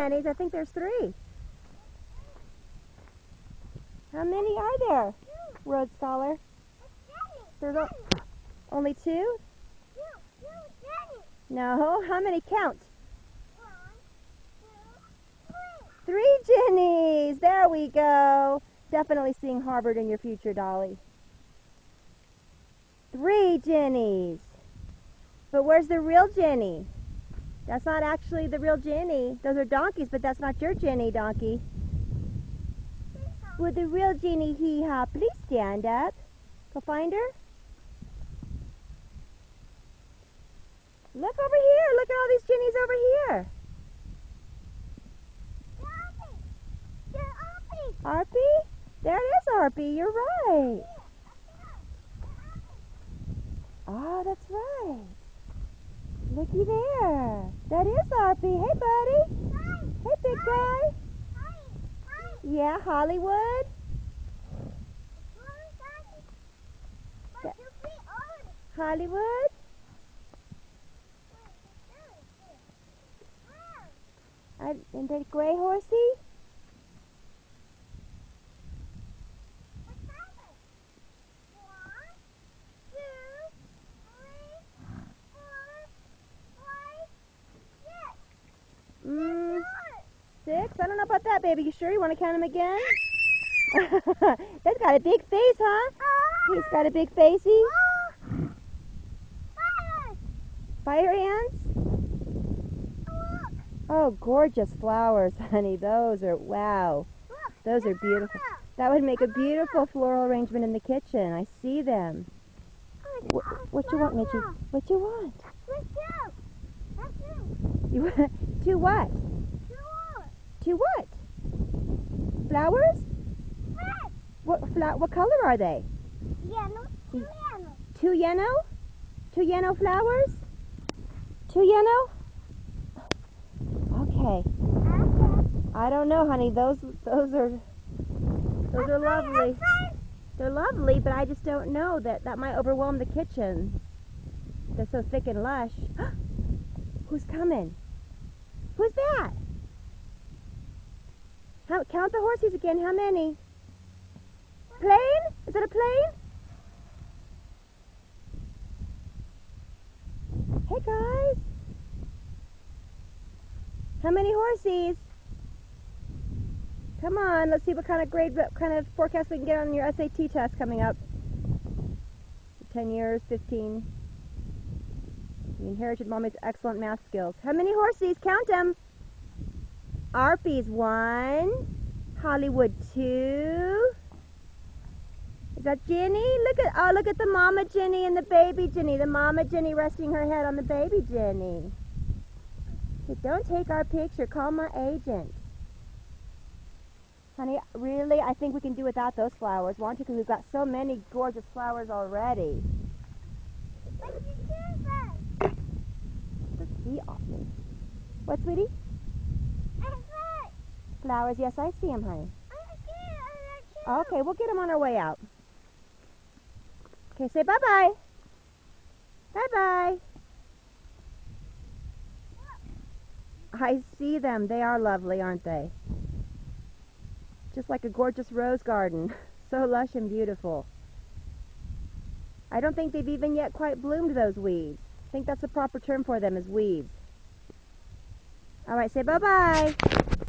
Jennies. I think there's 3. How many are there, Road Scholar? There's only 2? No. How many? Count. 3 Jennies. There we go. Definitely seeing Harvard in your future, Dolly. 3 Jennies. But where's the real Jenny? That's not actually the real Jenny. Those are donkeys, but that's not your Jenny, donkey. Would the real Jenny hee-haw please stand up? Go find her. Look over here. Look at all these Jennies over here. Arpy? There it is, Arpy. You're right. Oh, that's right. Looky there. That is Arpy. Hey, buddy. Hi. Hey, big guy. Hi. Yeah, Hollywood. Hollywood. And the gray horsey? Mm, 6? I don't know about that, baby. You sure? You want to count them again? That's got a big face, huh? He's got a big facey. Fire ants? Oh, gorgeous flowers, honey. Those are, wow. Those are beautiful. That would make a beautiful floral arrangement in the kitchen. I see them. What you want, Mitchie? What you want? You want to what? To what? Flowers? What color are they? Yellow. 2 yellow? 2 yellow flowers? 2 yellow? Okay. I don't know, honey. Those are lovely. They're lovely, but I just don't know that might overwhelm the kitchen. They're so thick and lush. Who's coming? Who's that? Count the horses again. How many? Plane? Is it a plane? Hey, guys. How many horses? Come on, let's see what kind of forecast we can get on your SAT test coming up. 10 years, 15. You inherited Mommy's excellent math skills. How many horses? Count them. Arpy's 1. Hollywood 2. Is that Jenny? Look at the mama Jenny and the baby Jenny. The mama Jenny resting her head on the baby Jenny. Hey, don't take our picture. Call my agent. Honey, really, I think we can do without those flowers, won't you? Because we've got so many gorgeous flowers already. See off me. What, sweetie? Flowers, yes, I see them, honey. Okay, we'll get them on our way out. Okay, say bye-bye. Bye-bye. I see them. They are lovely, aren't they? Just like a gorgeous rose garden. So lush and beautiful. I don't think they've even yet quite bloomed, those weeds. I think that's the proper term for them, is weeds. All right, say bye-bye.